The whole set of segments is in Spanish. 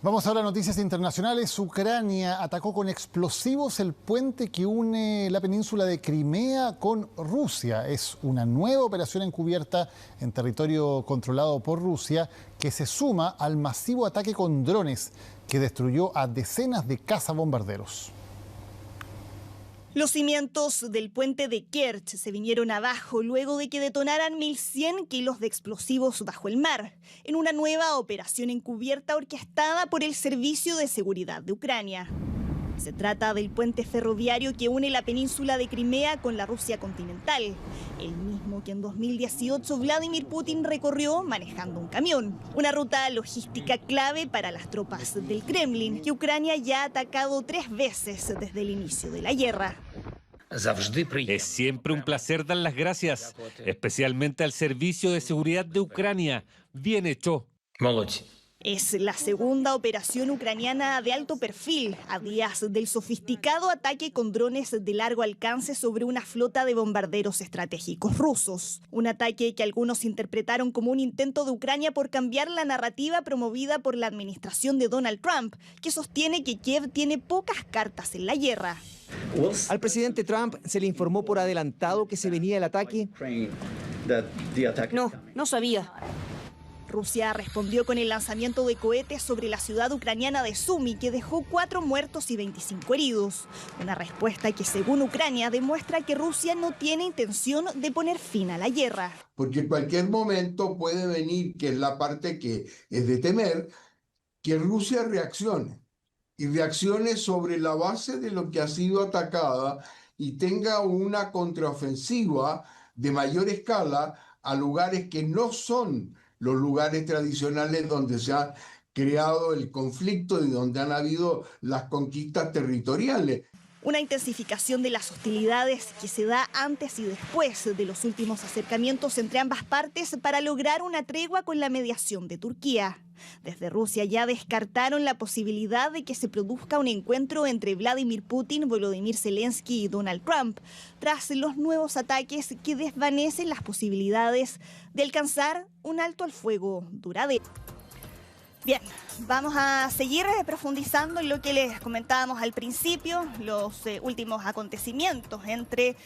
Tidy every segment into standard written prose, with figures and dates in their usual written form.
Vamos ahora a noticias internacionales. Ucrania atacó con explosivos el puente que une la península de Crimea con Rusia. Es una nueva operación encubierta en territorio controlado por Rusia que se suma al masivo ataque con drones que destruyó a decenas de cazabombarderos. Los cimientos del puente de Kerch se vinieron abajo luego de que detonaran 1.100 kilos de explosivos bajo el mar, en una nueva operación encubierta orquestada por el Servicio de Seguridad de Ucrania. Se trata del puente ferroviario que une la península de Crimea con la Rusia continental, el mismo que en 2018 Vladimir Putin recorrió manejando un camión. Una ruta logística clave para las tropas del Kremlin, que Ucrania ya ha atacado 3 veces desde el inicio de la guerra. Es siempre un placer dar las gracias, especialmente al Servicio de Seguridad de Ucrania. Bien hecho. Es la segunda operación ucraniana de alto perfil, a días del sofisticado ataque con drones de largo alcance sobre una flota de bombarderos estratégicos rusos. Un ataque que algunos interpretaron como un intento de Ucrania por cambiar la narrativa promovida por la administración de Donald Trump, que sostiene que Kiev tiene pocas cartas en la guerra. Al presidente Trump se le informó por adelantado que se venía el ataque. No sabía. Rusia respondió con el lanzamiento de cohetes sobre la ciudad ucraniana de Sumy, que dejó 4 muertos y 25 heridos. Una respuesta que, según Ucrania, demuestra que Rusia no tiene intención de poner fin a la guerra. Porque en cualquier momento puede venir, que es la parte que es de temer, que Rusia reaccione. Y reaccione sobre la base de lo que ha sido atacada y tenga una contraofensiva de mayor escala a lugares que no son los lugares tradicionales donde se ha creado el conflicto y donde han habido las conquistas territoriales. Una intensificación de las hostilidades que se da antes y después de los últimos acercamientos entre ambas partes para lograr una tregua con la mediación de Turquía. Desde Rusia ya descartaron la posibilidad de que se produzca un encuentro entre Vladimir Putin, Volodymyr Zelensky y Donald Trump, tras los nuevos ataques que desvanecen las posibilidades de alcanzar un alto al fuego duradero. Bien, vamos a seguir profundizando en lo que les comentábamos al principio, los últimos acontecimientos entre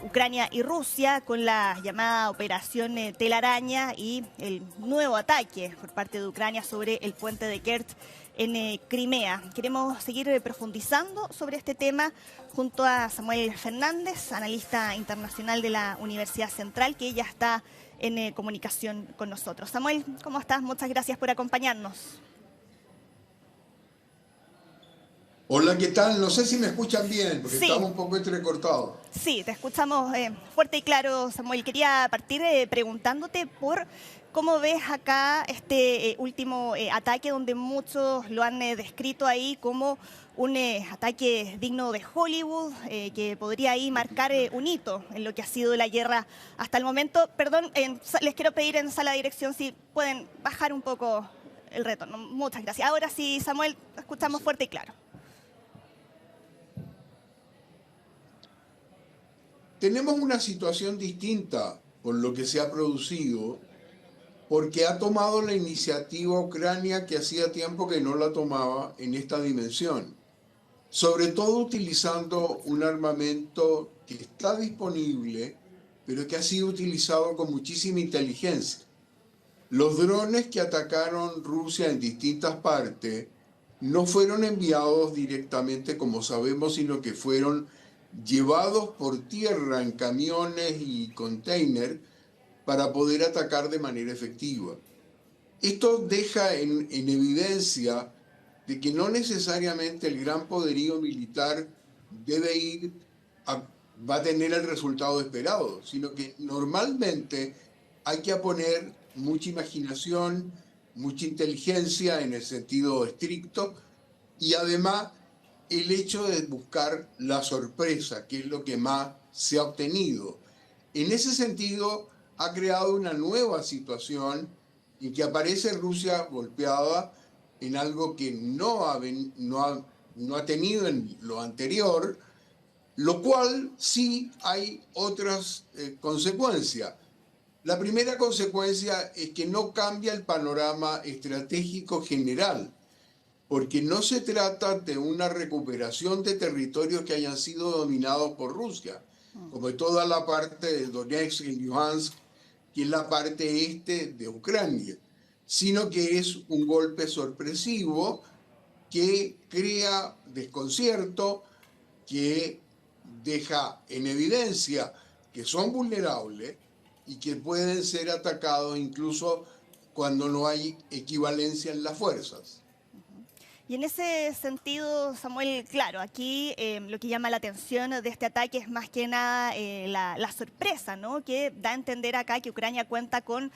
Ucrania y Rusia con la llamada Operación Telaraña y el nuevo ataque por parte de Ucrania sobre el puente de Kerch en Crimea. Queremos seguir profundizando sobre este tema junto a Samuel Fernández, analista internacional de la Universidad Central, que ya está en comunicación con nosotros. Samuel, ¿cómo estás? Muchas gracias por acompañarnos. Hola, ¿qué tal? No sé si me escuchan bien, porque sí, estamos un poco entrecortados. Sí, te escuchamos fuerte y claro, Samuel. Quería partir preguntándote por cómo ves acá este último ataque, donde muchos lo han descrito ahí como un ataque digno de Hollywood, que podría ahí marcar un hito en lo que ha sido la guerra hasta el momento. Perdón, les quiero pedir en sala de dirección si pueden bajar un poco el retorno. Muchas gracias. Ahora sí, Samuel, escuchamos fuerte y claro. Tenemos una situación distinta por lo que se ha producido, porque ha tomado la iniciativa Ucrania que hacía tiempo que no la tomaba en esta dimensión. Sobre todo utilizando un armamento que está disponible, pero que ha sido utilizado con muchísima inteligencia. Los drones que atacaron Rusia en distintas partes no fueron enviados directamente, como sabemos, sino que fueron llevados por tierra en camiones y containers para poder atacar de manera efectiva. Esto deja en evidencia de que no necesariamente el gran poderío militar va a tener el resultado esperado, sino que normalmente hay que poner mucha imaginación, mucha inteligencia en el sentido estricto, y además el hecho de buscar la sorpresa, que es lo que más se ha obtenido. En ese sentido, ha creado una nueva situación en que aparece Rusia golpeada en algo que no ha tenido en lo anterior, lo cual sí hay otras consecuencias. La primera consecuencia es que no cambia el panorama estratégico general, porque no se trata de una recuperación de territorios que hayan sido dominados por Rusia, como toda la parte de Donetsk y Luhansk, que es la parte este de Ucrania, sino que es un golpe sorpresivo que crea desconcierto, que deja en evidencia que son vulnerables y que pueden ser atacados incluso cuando no hay equivalencia en las fuerzas. Y en ese sentido, Samuel, claro, aquí lo que llama la atención de este ataque es más que nada la sorpresa, ¿no? Que da a entender acá que Ucrania cuenta con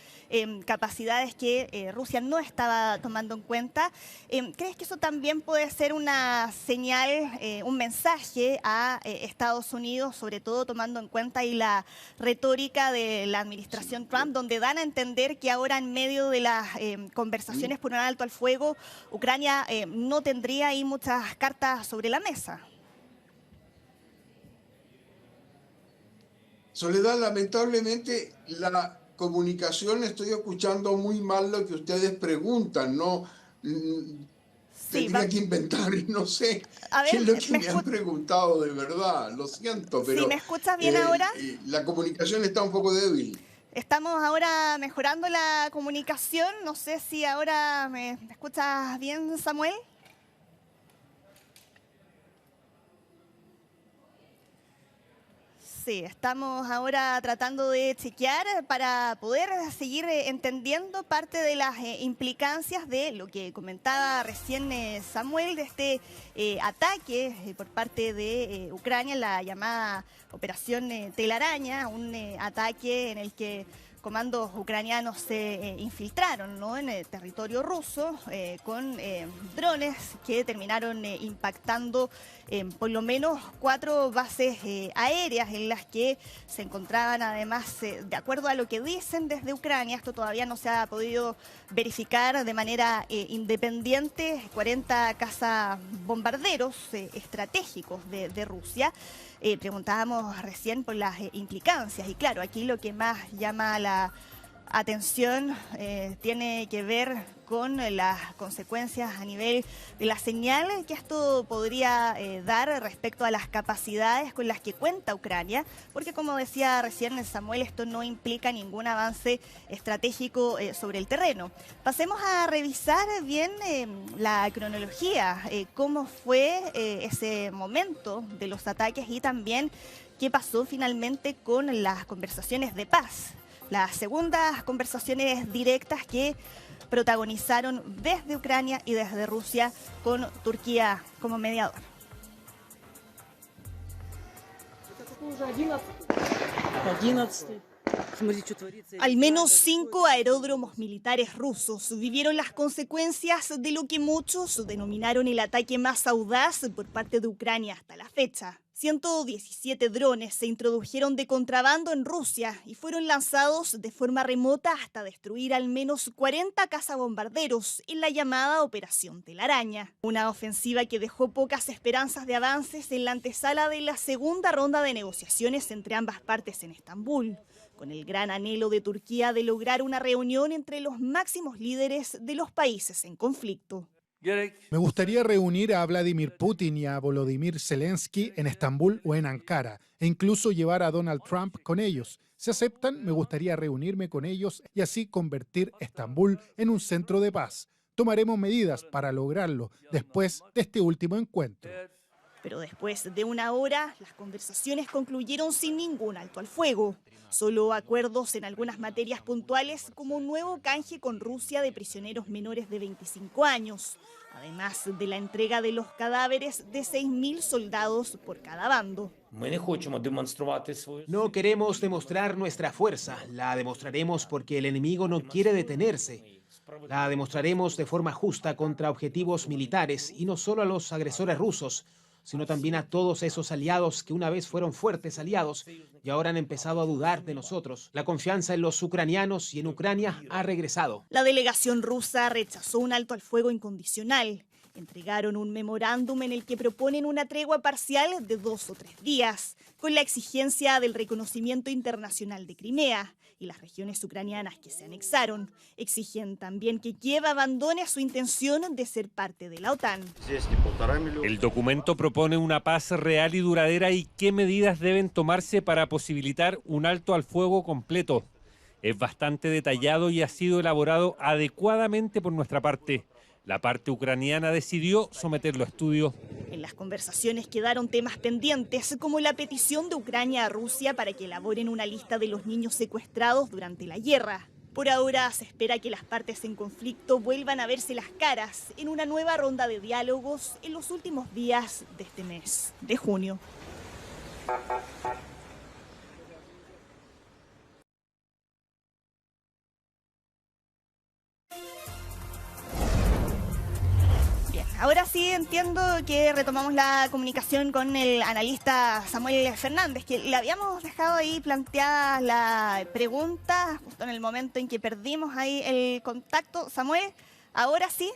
capacidades que Rusia no estaba tomando en cuenta. ¿Crees que eso también puede ser una señal, un mensaje a Estados Unidos, sobre todo tomando en cuenta ahí la retórica de la administración Trump, donde dan a entender que ahora en medio de las conversaciones por un alto al fuego, Ucrania no tendría ahí muchas cartas sobre la mesa? Soledad, lamentablemente la comunicación, estoy escuchando muy mal lo que ustedes preguntan, ¿no? Tendría que inventar y no sé qué es lo que me han preguntado de verdad, lo siento, pero... ¿Sí me escuchas bien ahora? La comunicación está un poco débil. Estamos ahora mejorando la comunicación, no sé si ahora me escuchas bien, Samuel. Sí, estamos ahora tratando de chequear para poder seguir entendiendo parte de las implicancias de lo que comentaba recién Samuel, de este ataque por parte de Ucrania, la llamada Operación Telaraña, un ataque en el que comandos ucranianos se infiltraron, ¿no?, en el territorio ruso con drones que terminaron impactando por lo menos 4 bases aéreas en las que se encontraban además, de acuerdo a lo que dicen desde Ucrania, esto todavía no se ha podido verificar de manera independiente, 40 cazabombarderos estratégicos de Rusia. Preguntábamos recién por las implicancias y claro, aquí lo que más llama la atención tiene que ver con las consecuencias a nivel de la señal que esto podría dar respecto a las capacidades con las que cuenta Ucrania, porque como decía recién Samuel, esto no implica ningún avance estratégico sobre el terreno. Pasemos a revisar bien la cronología, cómo fue ese momento de los ataques y también qué pasó finalmente con las conversaciones de paz. Las segundas conversaciones directas que protagonizaron desde Ucrania y desde Rusia con Turquía como mediador. Al menos 5 aeródromos militares rusos vivieron las consecuencias de lo que muchos denominaron el ataque más audaz por parte de Ucrania hasta la fecha. 117 drones se introdujeron de contrabando en Rusia y fueron lanzados de forma remota hasta destruir al menos 40 cazabombarderos en la llamada Operación Telaraña. Una ofensiva que dejó pocas esperanzas de avances en la antesala de la segunda ronda de negociaciones entre ambas partes en Estambul, con el gran anhelo de Turquía de lograr una reunión entre los máximos líderes de los países en conflicto. Me gustaría reunir a Vladimir Putin y a Volodymyr Zelensky en Estambul o en Ankara, e incluso llevar a Donald Trump con ellos. Si aceptan, me gustaría reunirme con ellos y así convertir Estambul en un centro de paz. Tomaremos medidas para lograrlo después de este último encuentro. Pero después de una hora, las conversaciones concluyeron sin ningún alto al fuego. Solo acuerdos en algunas materias puntuales, como un nuevo canje con Rusia de prisioneros menores de 25 años, además de la entrega de los cadáveres de 6.000 soldados por cada bando. No queremos demostrar nuestra fuerza, la demostraremos porque el enemigo no quiere detenerse. La demostraremos de forma justa contra objetivos militares y no solo a los agresores rusos, sino también a todos esos aliados que una vez fueron fuertes aliados y ahora han empezado a dudar de nosotros. La confianza en los ucranianos y en Ucrania ha regresado. La delegación rusa rechazó un alto al fuego incondicional Entregaron un memorándum en el que proponen una tregua parcial de 2 o 3 días, con la exigencia del reconocimiento internacional de Crimea y las regiones ucranianas que se anexaron. Exigen también que Kiev abandone su intención de ser parte de la OTAN. El documento propone una paz real y duradera y qué medidas deben tomarse para posibilitar un alto al fuego completo. Es bastante detallado y ha sido elaborado adecuadamente por nuestra parte. La parte ucraniana decidió someterlo a estudio. En las conversaciones quedaron temas pendientes, como la petición de Ucrania a Rusia para que elaboren una lista de los niños secuestrados durante la guerra. Por ahora se espera que las partes en conflicto vuelvan a verse las caras en una nueva ronda de diálogos en los últimos días de este mes de junio. Ahora sí entiendo que retomamos la comunicación con el analista Samuel Fernández, que le habíamos dejado ahí planteada la pregunta justo en el momento en que perdimos ahí el contacto. Samuel, ¿ahora sí?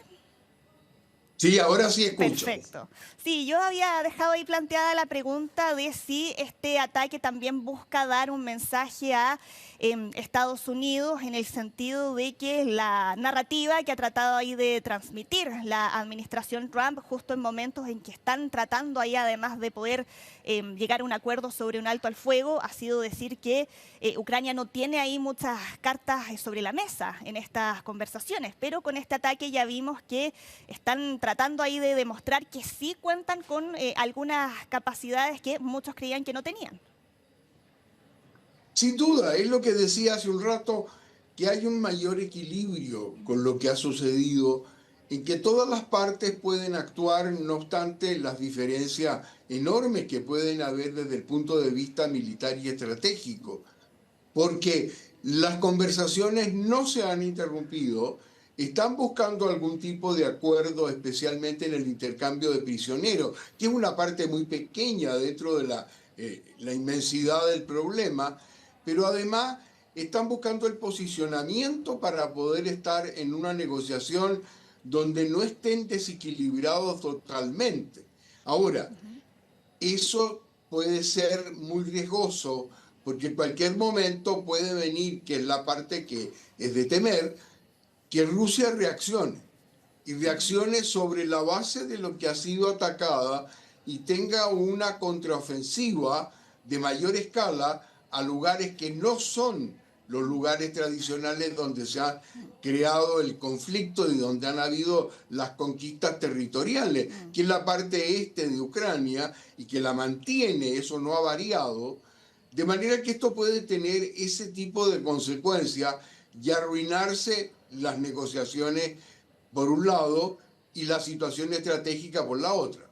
Sí, ahora sí escucho. Perfecto. Sí, yo había dejado ahí planteada la pregunta de si este ataque también busca dar un mensaje a Estados Unidos en el sentido de que la narrativa que ha tratado ahí de transmitir la administración Trump justo en momentos en que están tratando ahí además de poder llegar a un acuerdo sobre un alto al fuego ha sido decir que Ucrania no tiene ahí muchas cartas sobre la mesa en estas conversaciones, pero con este ataque ya vimos que están tratando ahí de demostrar que sí cuentan con algunas capacidades que muchos creían que no tenían. Sin duda, es lo que decía hace un rato, que hay un mayor equilibrio con lo que ha sucedido, en que todas las partes pueden actuar, no obstante las diferencias enormes que pueden haber desde el punto de vista militar y estratégico, porque las conversaciones no se han interrumpido, están buscando algún tipo de acuerdo, especialmente en el intercambio de prisioneros, que es una parte muy pequeña dentro de la inmensidad del problema, pero además están buscando el posicionamiento para poder estar en una negociación donde no estén desequilibrados totalmente. Ahora, eso puede ser muy riesgoso porque en cualquier momento puede venir, que es la parte que es de temer, que Rusia reaccione y reaccione sobre la base de lo que ha sido atacada y tenga una contraofensiva de mayor escala a lugares que no son los lugares tradicionales donde se ha creado el conflicto y donde han habido las conquistas territoriales, que es la parte este de Ucrania y que la mantiene, eso no ha variado, de manera que esto puede tener ese tipo de consecuencias y arruinarse las negociaciones por un lado y la situación estratégica por la otra.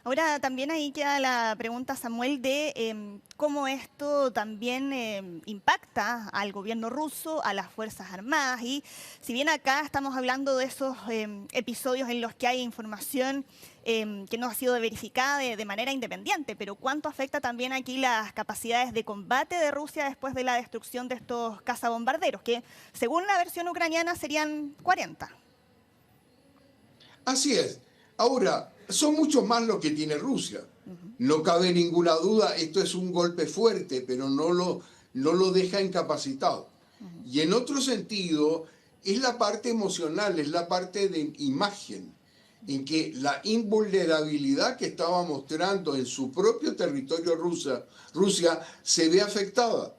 Ahora también ahí queda la pregunta, Samuel, de cómo esto también impacta al gobierno ruso, a las Fuerzas Armadas. Y si bien acá estamos hablando de esos episodios en los que hay información que no ha sido verificada de manera independiente, pero ¿cuánto afecta también aquí las capacidades de combate de Rusia después de la destrucción de estos cazabombarderos, que según la versión ucraniana serían 40? Así es. Ahora, son muchos más los que tiene Rusia. No cabe ninguna duda, esto es un golpe fuerte, pero no lo deja incapacitado. Y en otro sentido, es la parte emocional, es la parte de imagen, en que la invulnerabilidad que estaba mostrando en su propio territorio Rusia se ve afectada.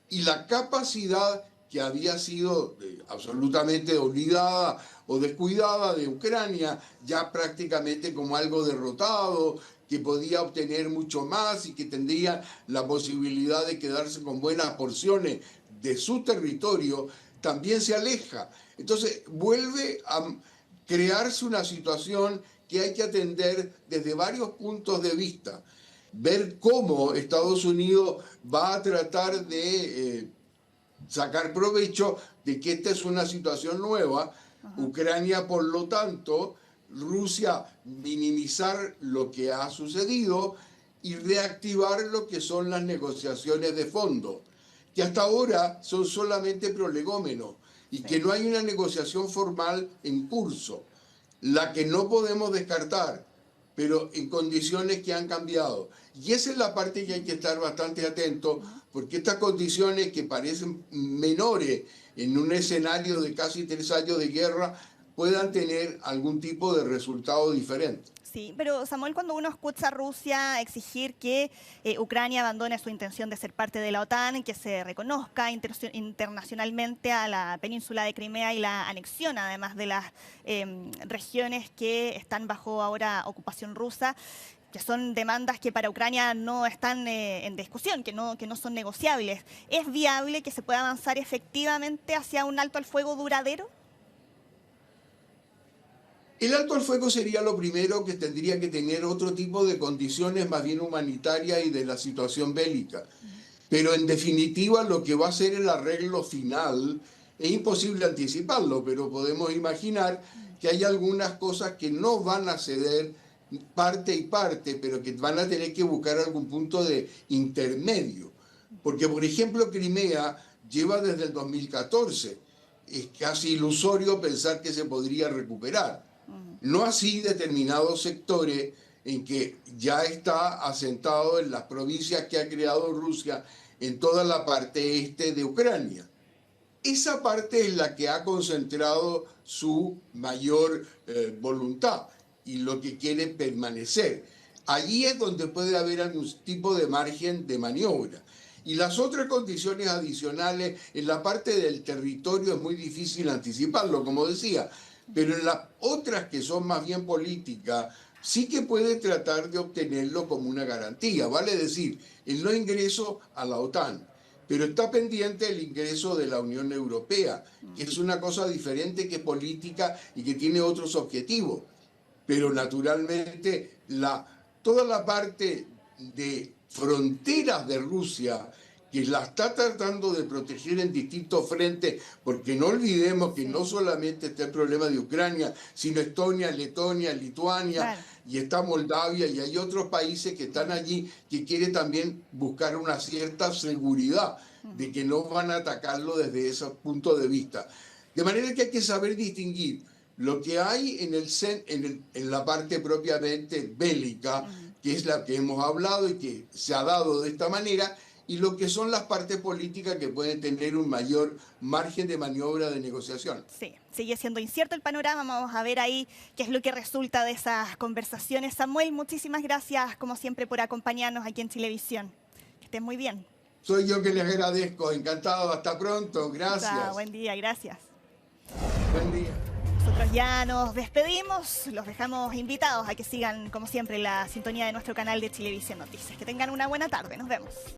Y la capacidad que había sido absolutamente olvidada o descuidada de Ucrania, ya prácticamente como algo derrotado, que podía obtener mucho más y que tendría la posibilidad de quedarse con buenas porciones de su territorio, también se aleja. Entonces vuelve a crearse una situación que hay que atender desde varios puntos de vista. Ver cómo Estados Unidos va a tratar de sacar provecho de que esta es una situación nueva. Ucrania, por lo tanto, Rusia minimizar lo que ha sucedido y reactivar lo que son las negociaciones de fondo, que hasta ahora son solamente prolegómenos y que no hay una negociación formal en curso. la que no podemos descartar, pero en condiciones que han cambiado. Y esa es la parte que hay que estar bastante atento, porque estas condiciones que parecen menores en un escenario de casi 3 años de guerra puedan tener algún tipo de resultado diferente. Sí, pero Samuel, cuando uno escucha a Rusia exigir que Ucrania abandone su intención de ser parte de la OTAN, que se reconozca internacionalmente a la península de Crimea y la anexión además de las regiones que están bajo ahora ocupación rusa, que son demandas que para Ucrania no están en discusión, que no son negociables, ¿es viable que se pueda avanzar efectivamente hacia un alto al fuego duradero? El alto al fuego sería lo primero que tendría que tener otro tipo de condiciones más bien humanitarias y de la situación bélica. Pero en definitiva lo que va a ser el arreglo final es imposible anticiparlo, pero podemos imaginar que hay algunas cosas que no van a ceder parte y parte, pero que van a tener que buscar algún punto de intermedio. Porque, por ejemplo, Crimea lleva desde el 2014. Es casi ilusorio pensar que se podría recuperar. No así determinados sectores en que ya está asentado en las provincias que ha creado Rusia en toda la parte este de Ucrania. Esa parte es la que ha concentrado su mayor voluntad y lo que quiere permanecer. Allí es donde puede haber algún tipo de margen de maniobra. Y las otras condiciones adicionales, en la parte del territorio es muy difícil anticiparlo, como decía, pero en las otras que son más bien políticas, sí que puede tratar de obtenerlo como una garantía, vale decir, el no ingreso a la OTAN, pero está pendiente el ingreso de la Unión Europea, que es una cosa diferente, que es política y que tiene otros objetivos. Pero naturalmente toda la parte de fronteras de Rusia, que la está tratando de proteger en distintos frentes, porque no olvidemos que no solamente está el problema de Ucrania, sino Estonia, Letonia, Lituania, claro, y está Moldavia, y hay otros países que están allí que quieren también buscar una cierta seguridad de que no van a atacarlo desde ese punto de vista. De manera que hay que saber distinguir lo que hay en la parte propiamente bélica, que es la que hemos hablado y que se ha dado de esta manera, y lo que son las partes políticas que pueden tener un mayor margen de maniobra de negociación. Sí, sigue siendo incierto el panorama, vamos a ver ahí qué es lo que resulta de esas conversaciones. Samuel, muchísimas gracias, como siempre, por acompañarnos aquí en Chilevisión. Que estén muy bien. Soy yo que les agradezco, encantado, hasta pronto, gracias. Chao, buen día, gracias. Buen día. Nosotros ya nos despedimos, los dejamos invitados a que sigan, como siempre, la sintonía de nuestro canal de Chilevisión Noticias. Que tengan una buena tarde, nos vemos.